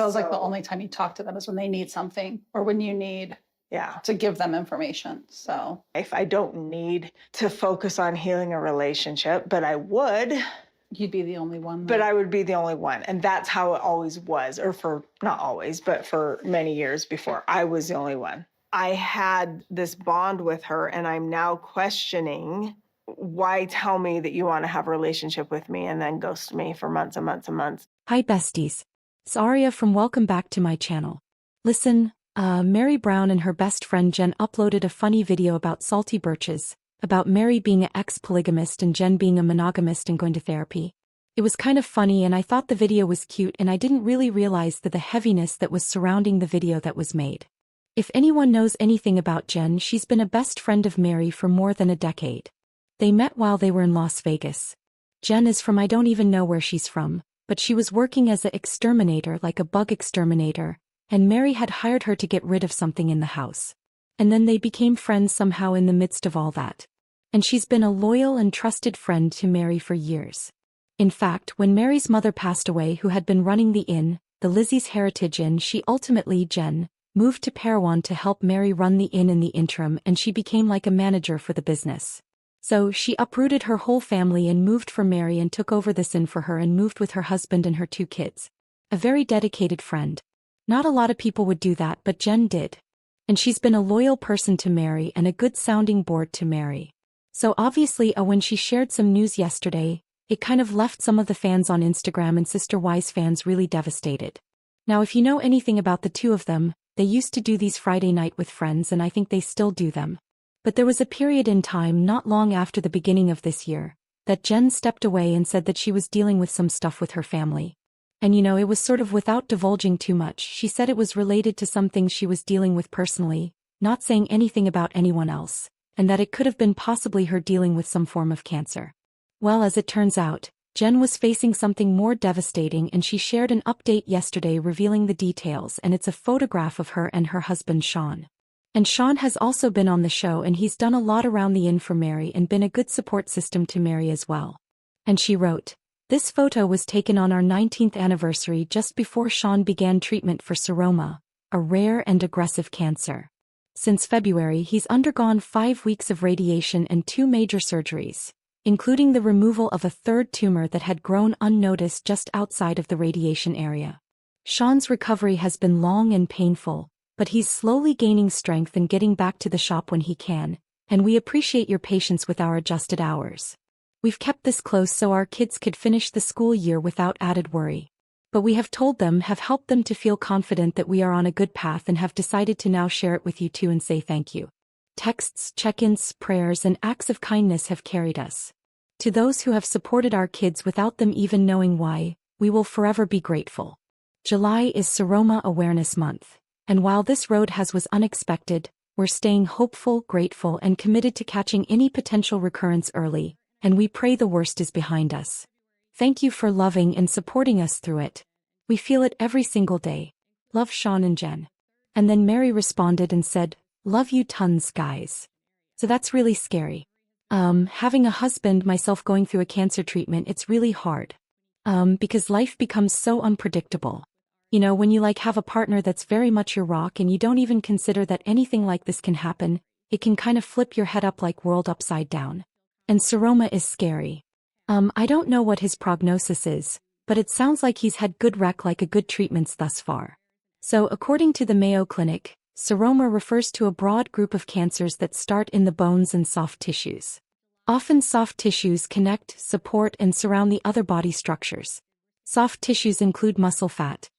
Feels like the only time you talk to them is when they need something or when you need to give them information. So if I don't need to focus on healing a relationship, but I would. You'd be the only one. But I would be the only one. And that's how it always was, or for, not always, but for many years before, I was the only one. I had this bond with her, and I'm now questioning, why tell me that you want to have a relationship with me and then ghost me for months and months and months? Hi besties. It's Aria from Welcome Back to my channel. Listen, Meri Brown and her best friend Jenn uploaded a funny video about salty birches, about Meri being an ex-polygamist and Jenn being a monogamist and going to therapy. It was kind of funny and I thought the video was cute and I didn't really realize the heaviness that was surrounding the video that was made. If anyone knows anything about Jenn, she's been a best friend of Meri for more than a decade. They met while they were in Las Vegas. Jenn is from I don't even know where she's from, but she was working as an exterminator, like a bug exterminator, and Meri had hired her to get rid of something in the house. And then they became friends somehow in the midst of all that. And she's been a loyal and trusted friend to Meri for years. In fact, when Meri's mother passed away, who had been running the inn, the Lizzie's Heritage Inn, she ultimately, Jenn, moved to Parowan to help Meri run the inn in the interim, and she became like a manager for the business. So she uprooted her whole family and moved for Meri and took over this inn for her and moved with her husband and her 2 kids. A very dedicated friend. Not a lot of people would do that, but Jenn did. And she's been a loyal person to Meri and a good sounding board to Meri. So obviously when she shared some news yesterday, it kind of left some of the fans on Instagram and Sister Wise fans really devastated. Now if you know anything about the two of them, they used to do these Friday night with friends and I think they still do them. But there was a period in time not long after the beginning of this year, that Jenn stepped away and said that she was dealing with some stuff with her family. And it was sort of without divulging too much. She said it was related to some things she was dealing with personally, not saying anything about anyone else, and that it could have been possibly her dealing with some form of cancer. Well, as it turns out, Jenn was facing something more devastating and she shared an update yesterday revealing the details, and it's a photograph of her and her husband Sean. And Sean has also been on the show and he's done a lot around the inn for Meri and been a good support system to Meri as well. And she wrote, "This photo was taken on our 19th anniversary just before Sean began treatment for seroma, a rare and aggressive cancer. Since February he's undergone 5 weeks of radiation and 2 major surgeries, including the removal of a 3rd tumor that had grown unnoticed just outside of the radiation area. Sean's recovery has been long and painful, but he's slowly gaining strength and getting back to the shop when he can, and we appreciate your patience with our adjusted hours. We've kept this close so our kids could finish the school year without added worry. But we have told them, have helped them to feel confident that we are on a good path and have decided to now share it with you too and say thank you. Texts, check-ins, prayers and acts of kindness have carried us. To those who have supported our kids without them even knowing why, we will forever be grateful. July is Seroma Awareness Month. And while this road was unexpected, we're staying hopeful, grateful and committed to catching any potential recurrence early, and we pray the worst is behind us. Thank you for loving and supporting us through it. We feel it every single day. Love, Sean and Jenn." And then Meri responded and said, "Love you tons, guys." So that's really scary. Having a husband, myself going through a cancer treatment, it's really hard. Because life becomes so unpredictable. When you have a partner that's very much your rock and you don't even consider that anything like this can happen, it can kind of flip your head up like world upside down. And seroma is scary. I don't know what his prognosis is, but it sounds like he's had good good treatments thus far. So according to the Mayo Clinic, seroma refers to a broad group of cancers that start in the bones and soft tissues. Often soft tissues connect, support and surround the other body structures. Soft tissues include muscle fat,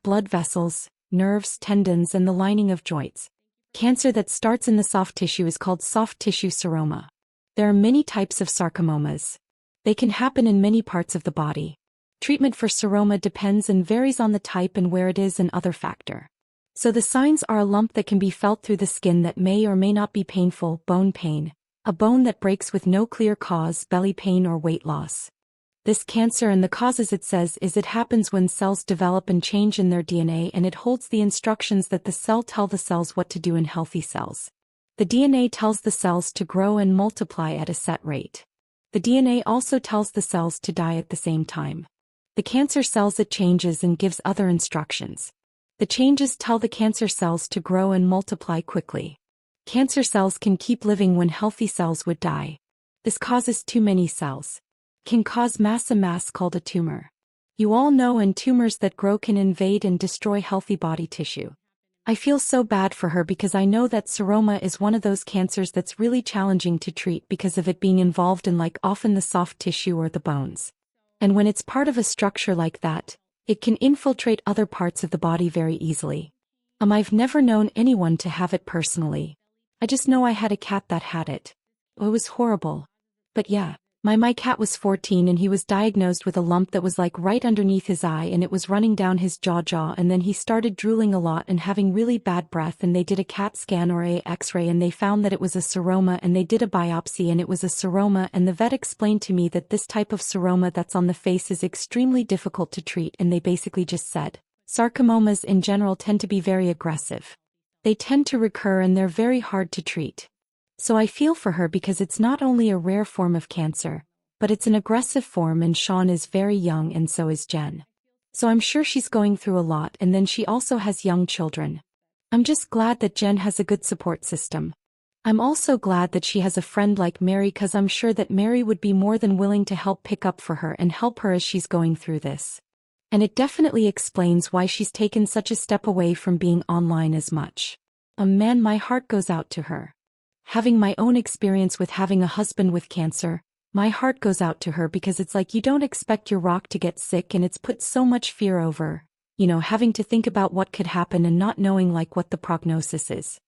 blood vessels, nerves, tendons and the lining of joints. Cancer that starts in the soft tissue is called soft tissue seroma. There are many types of sarcomas. They can happen in many parts of the body. Treatment for seroma depends and varies on the type and where it is and other factor. So the signs are a lump that can be felt through the skin that may or may not be painful, bone pain, a bone that breaks with no clear cause, belly pain or weight loss. This cancer and the causes it says is it happens when cells develop and change in their DNA and it holds the instructions that the cell tell the cells what to do in healthy cells. The DNA tells the cells to grow and multiply at a set rate. The DNA also tells the cells to die at the same time. The cancer cells it changes and gives other instructions. The changes tell the cancer cells to grow and multiply quickly. Cancer cells can keep living when healthy cells would die. This causes too many cells. Can cause mass called a tumor. You all know, and tumors that grow can invade and destroy healthy body tissue. I feel so bad for her because I know that seroma is one of those cancers that's really challenging to treat because of it being involved in often the soft tissue or the bones. And when it's part of a structure like that, it can infiltrate other parts of the body very easily. I've never known anyone to have it personally. I just know I had a cat that had it. It was horrible. But yeah. My cat was 14 and he was diagnosed with a lump that was right underneath his eye, and it was running down his jaw, and then he started drooling a lot and having really bad breath, and they did a CAT scan or a X-ray and they found that it was a seroma, and they did a biopsy and it was a seroma, and the vet explained to me that this type of seroma that's on the face is extremely difficult to treat, and they basically just said, sarcomas in general tend to be very aggressive. They tend to recur and they're very hard to treat. So I feel for her because it's not only a rare form of cancer, but it's an aggressive form, and Sean is very young and so is Jenn. So I'm sure she's going through a lot, and then she also has young children. I'm just glad that Jenn has a good support system. I'm also glad that she has a friend like Meri, because I'm sure that Meri would be more than willing to help pick up for her and help her as she's going through this. And it definitely explains why she's taken such a step away from being online as much. Man, my heart goes out to her. Having my own experience with having a husband with cancer, my heart goes out to her because it's you don't expect your rock to get sick, and it's put so much fear over, having to think about what could happen and not knowing what the prognosis is.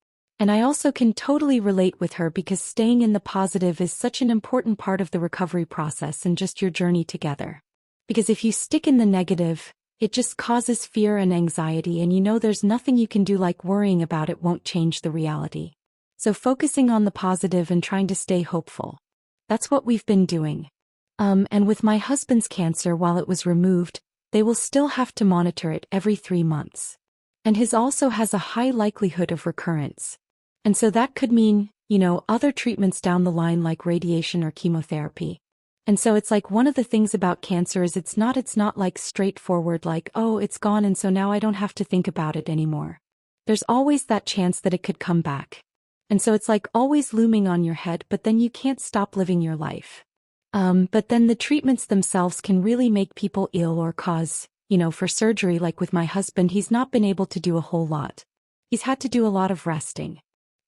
And I also can totally relate with her because staying in the positive is such an important part of the recovery process and just your journey together. Because if you stick in the negative, it just causes fear and anxiety, and there's nothing you can do, worrying about it won't change the reality. So focusing on the positive and trying to stay hopeful. That's what we've been doing. And with my husband's cancer, while it was removed, they will still have to monitor it every 3 months. And his also has a high likelihood of recurrence. And so that could mean, other treatments down the line like radiation or chemotherapy. And so it's one of the things about cancer is it's not straightforward oh, it's gone and so now I don't have to think about it anymore. There's always that chance that it could come back. And so it's always looming on your head, but then you can't stop living your life. But then the treatments themselves can really make people ill or cause, for surgery. With my husband, he's not been able to do a whole lot. He's had to do a lot of resting.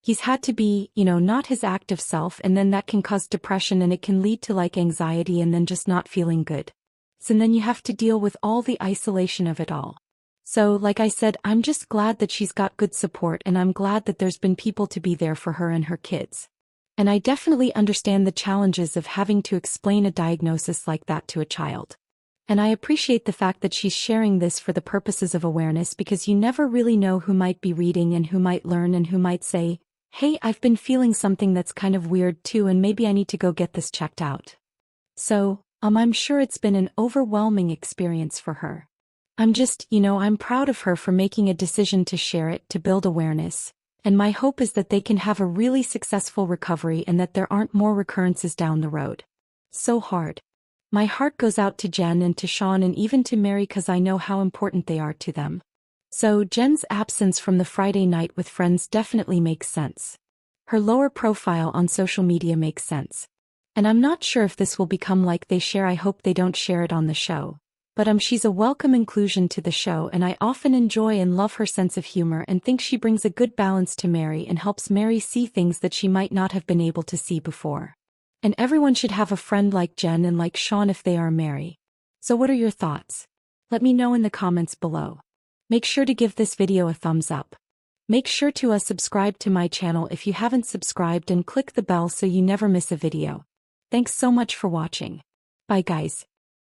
He's had to be, not his active self, and then that can cause depression, and it can lead to anxiety and then just not feeling good. So then you have to deal with all the isolation of it all. So like I said, I'm just glad that she's got good support, and I'm glad that there's been people to be there for her and her kids. And I definitely understand the challenges of having to explain a diagnosis like that to a child. And I appreciate the fact that she's sharing this for the purposes of awareness, because you never really know who might be reading and who might learn and who might say, hey, I've been feeling something that's kind of weird too, and maybe I need to go get this checked out. So, I'm sure it's been an overwhelming experience for her. I'm just, I'm proud of her for making a decision to share it, to build awareness, and my hope is that they can have a really successful recovery and that there aren't more recurrences down the road. So hard. My heart goes out to Jenn and to Sean and even to Meri, because I know how important they are to them. So Jenn's absence from the Friday night with friends definitely makes sense. Her lower profile on social media makes sense. And I'm not sure if this will become like they share. I hope they don't share it on the show. But she's a welcome inclusion to the show, and I often enjoy and love her sense of humor and think she brings a good balance to Meri and helps Meri see things that she might not have been able to see before. And everyone should have a friend like Jenn and like Sean if they are Meri. So what are your thoughts? Let me know in the comments below. Make sure to give this video a thumbs up. Make sure to subscribe to my channel if you haven't subscribed, and click the bell so you never miss a video. Thanks so much for watching. Bye guys.